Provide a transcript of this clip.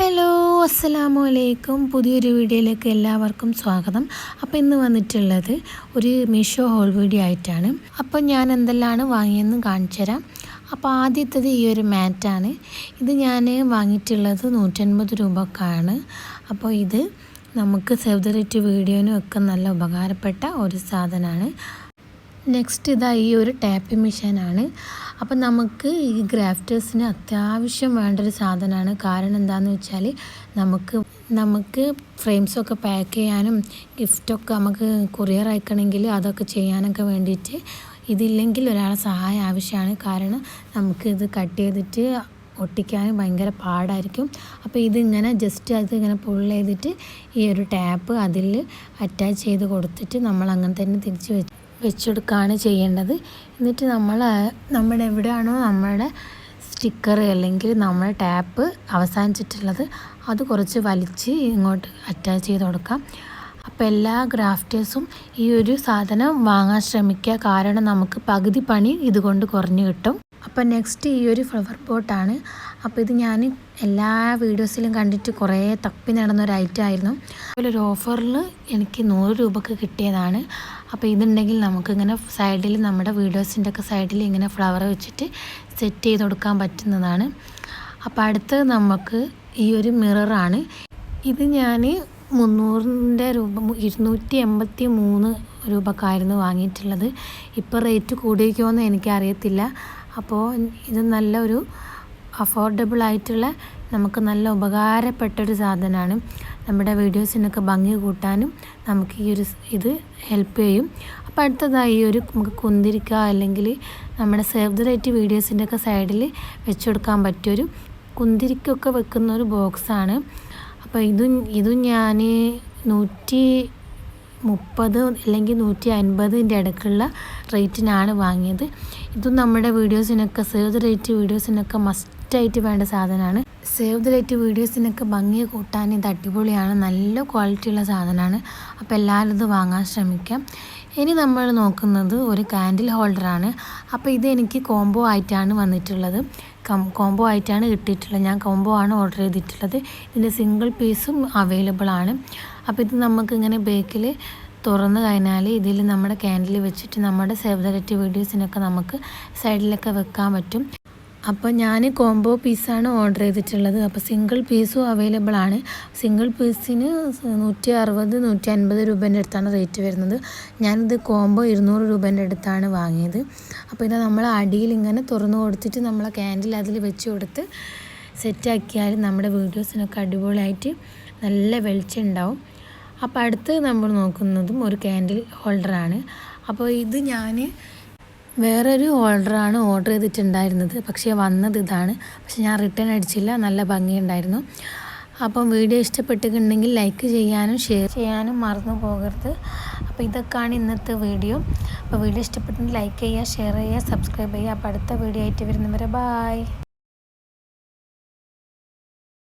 Hello അസ്സലാമു അലൈക്കും. പുതിയൊരു വീഡിയോയിലേക്ക് എല്ലാവർക്കും സ്വാഗതം. അപ്പോൾ ഇന്ന് വന്നിട്ടുള്ളത് ഒരു മീഷോ ഹോൾ വീഡിയോ ആയിട്ടാണ്. അപ്പോൾ ഞാൻ എന്തെല്ലാം വാങ്ങിയെന്ന് കാണിച്ചു തരാം. അപ്പോൾ ആദ്യത്തേത് ഈ ഒരു മാറ്റാണ്. ഇത് ഞാൻ വാങ്ങിയിട്ടുള്ളത് 150 രൂപക്കാണ്. അപ്പോൾ ഇത് നമുക്ക് സേവ് ദ ഡേറ്റ് വീഡിയോനും ഒക്കെ നല്ല ഉപകാരപ്പെട്ട ഒരു സാധനമാണ്. നെക്സ്റ്റ് ഇതാ ഈ ഒരു ടാപ്പിംഗ് മെഷീനാണ്. അപ്പം നമുക്ക് ഈ ഗ്രാഫ്റ്റേഴ്സിന് അത്യാവശ്യം വേണ്ടൊരു സാധനമാണ്. കാരണം എന്താണെന്ന് വെച്ചാൽ നമുക്ക് ഫ്രെയിംസൊക്കെ പാക്ക് ചെയ്യാനും ഗിഫ്റ്റൊക്കെ നമുക്ക് കൊറിയർ അയക്കണമെങ്കിൽ അതൊക്കെ ചെയ്യാനൊക്കെ വേണ്ടിയിട്ട് ഇതില്ലെങ്കിൽ ഒരാളെ സഹായം ആവശ്യമാണ്. കാരണം നമുക്കിത് കട്ട് ചെയ്തിട്ട് ഒട്ടിക്കാൻ ഭയങ്കര പാടായിരിക്കും. അപ്പോൾ ഇതിങ്ങനെ ജസ്റ്റ് അതിങ്ങനെ പുൾ ചെയ്തിട്ട് ഈ ഒരു ടാപ്പ് അതിൽ അറ്റാച്ച് ചെയ്ത് കൊടുത്തിട്ട് നമ്മൾ അങ്ങനെ തന്നെ തിരിച്ച് വെച്ചെടുക്കുകയാണ് ചെയ്യേണ്ടത്. എന്നിട്ട് നമ്മുടെ എവിടെയാണോ നമ്മുടെ സ്റ്റിക്കർ അല്ലെങ്കിൽ നമ്മുടെ ടാപ്പ് അവസാനിച്ചിട്ടുള്ളത് അത് കുറച്ച് വലിച്ച് ഇങ്ങോട്ട് അറ്റാച്ച് ചെയ്ത് കൊടുക്കാം. അപ്പോൾ എല്ലാ ഗ്രാഫ്റ്റേഴ്സും ഈ ഒരു സാധനം വാങ്ങാൻ ശ്രമിക്കുക. കാരണം നമുക്ക് പകുതി പണി ഇതുകൊണ്ട് കുറഞ്ഞു കിട്ടും. അപ്പോൾ നെക്സ്റ്റ് ഈ ഒരു ഫ്ലവർ പോട്ടാണ്. അപ്പോൾ ഇത് ഞാൻ എല്ലാ വീഡിയോസിലും കണ്ടിട്ട് കുറേ തപ്പി നടന്നൊരു ഐറ്റം ആയിരുന്നു. ഒരു ഓഫറിൽ എനിക്ക് 100 രൂപക്ക് കിട്ടിയതാണ്. അപ്പോൾ ഇതുണ്ടെങ്കിൽ നമുക്കിങ്ങനെ സൈഡിൽ നമ്മുടെ വീഡിയോസിൻ്റെ ഒക്കെ സൈഡിൽ ഇങ്ങനെ ഫ്ലവർ വെച്ചിട്ട് സെറ്റ് ചെയ്ത് കൊടുക്കാൻ പറ്റുന്നതാണ്. അപ്പോൾ അടുത്തത് നമുക്ക് ഈ ഒരു മിററാണ്. ഇത് ഞാൻ 300 രൂപ 283 രൂപക്കായിരുന്നു വാങ്ങിയിട്ടുള്ളത്. ഇപ്പോൾ റേറ്റ് കൂടിയിരിക്കുമെന്ന് എനിക്കറിയത്തില്ല. അപ്പോൾ ഇത് നല്ലൊരു അഫോർഡബിൾ ആയിട്ടുള്ള നമുക്ക് നല്ല ഉപകാരപ്പെട്ടൊരു സാധനമാണ്. നമ്മുടെ വീഡിയോസിനൊക്കെ ഭംഗി കൂട്ടാനും നമുക്ക് ഇത് ഹെൽപ്പ് ചെയ്യും. അപ്പോൾ അടുത്തതായി ഒരു നമുക്ക് കുന്തിരിക്ക അല്ലെങ്കിൽ നമ്മുടെ സേവ് ദ ഡേറ്റ് വീഡിയോസിൻ്റെ ഒക്കെ സൈഡിൽ വെച്ച് കൊടുക്കാൻ പറ്റിയൊരു കുന്തിരിക്കൊക്കെ വെക്കുന്ന ഒരു ബോക്സാണ്. അപ്പോൾ ഇതും ഞാൻ 130 അല്ലെങ്കിൽ 150 ഇടയ്ക്കുള്ള റേറ്റിനാണ് വാങ്ങിയത്. ഇതും നമ്മുടെ വീഡിയോസിനൊക്കെ സേവ് ദ ഡേറ്റ് വീഡിയോസിനൊക്കെ മസ്റ്റായിട്ട് വേണ്ട സാധനമാണ്. സേവ് ദ ഡേറ്റ് വീഡിയോസിനൊക്കെ ഭംഗി കൂട്ടാൻ ഇത് അടിപൊളിയാണ്. നല്ല ക്വാളിറ്റിയുള്ള സാധനമാണ്. അപ്പോൾ എല്ലാവരും ഇത് വാങ്ങാൻ ശ്രമിക്കാം. ഇനി നമ്മൾ നോക്കുന്നത് ഒരു കാൻഡിൽ ഹോൾഡറാണ്. അപ്പോൾ ഇത് എനിക്ക് കോംബോ ആയിട്ടാണ് വന്നിട്ടുള്ളത്. കോംബോ ആയിട്ടാണ് കിട്ടിയിട്ടുള്ളത്. ഞാൻ കോംബോ ആണ് ഓർഡർ ചെയ്തിട്ടുള്ളത്. ഇതിൻ്റെ സിംഗിൾ പീസും അവൈലബിൾ ആണ്. അപ്പോൾ ഇത് നമുക്കിങ്ങനെ ബേക്കിൽ തുറന്ന് കഴിഞ്ഞാൽ ഇതിൽ നമ്മുടെ കാൻഡിൽ വെച്ചിട്ട് നമ്മുടെ സേവ് ദ ഡേറ്റ് വീഡിയോസിനൊക്കെ നമുക്ക് സൈഡിലൊക്കെ വെക്കാൻ പറ്റും. അപ്പോൾ ഞാൻ കോംബോ പീസാണ് ഓർഡർ ചെയ്തിട്ടുള്ളത്. അപ്പോൾ സിംഗിൾ പീസും അവൈലബിൾ ആണ്. സിംഗിൾ പീസിന് 160-150 രൂപേൻ്റെ അടുത്താണ് റേറ്റ് വരുന്നത്. ഞാനിത് കോംബോ 200 രൂപേൻ്റെ അടുത്താണ് വാങ്ങിയത്. അപ്പോൾ ഇത് നമ്മൾ അടിയിൽ ഇങ്ങനെ തുറന്ന് കൊടുത്തിട്ട് നമ്മളെ ക്യാൻഡിൽ അതിൽ വെച്ച് കൊടുത്ത് സെറ്റാക്കിയാൽ നമ്മുടെ വീഡിയോസിനൊക്കെ അടിപൊളിയായിട്ട് നല്ല വെളിച്ചം ഉണ്ടാവും. അപ്പോൾ അടുത്ത് നമ്മൾ നോക്കുന്നതും ഒരു ക്യാൻഡിൽ ഹോൾഡറാണ്. അപ്പോൾ ഇത് ഞാൻ വേറൊരു ഹോൾഡറാണ് ഓർഡർ ചെയ്തിട്ടുണ്ടായിരുന്നത്. പക്ഷേ വന്നത് ഇതാണ്. പക്ഷേ ഞാൻ റിട്ടേൺ അടിച്ചില്ല. നല്ല ഭംഗിയുണ്ടായിരുന്നു. അപ്പം വീഡിയോ ഇഷ്ടപ്പെട്ടിട്ടുണ്ടെങ്കിൽ ലൈക്ക് ചെയ്യാനും ഷെയർ ചെയ്യാനും മറന്നു പോകരുത്. അപ്പോൾ ഇതൊക്കെയാണ് ഇന്നത്തെ വീഡിയോ. അപ്പോൾ വീഡിയോ ഇഷ്ടപ്പെട്ടെങ്കിൽ ലൈക്ക് ചെയ്യുക, ഷെയർ ചെയ്യുക, സബ്സ്ക്രൈബ് ചെയ്യുക. അപ്പോൾ അടുത്ത വീഡിയോ ആയിട്ട് വരുന്നവരെ ബായ്.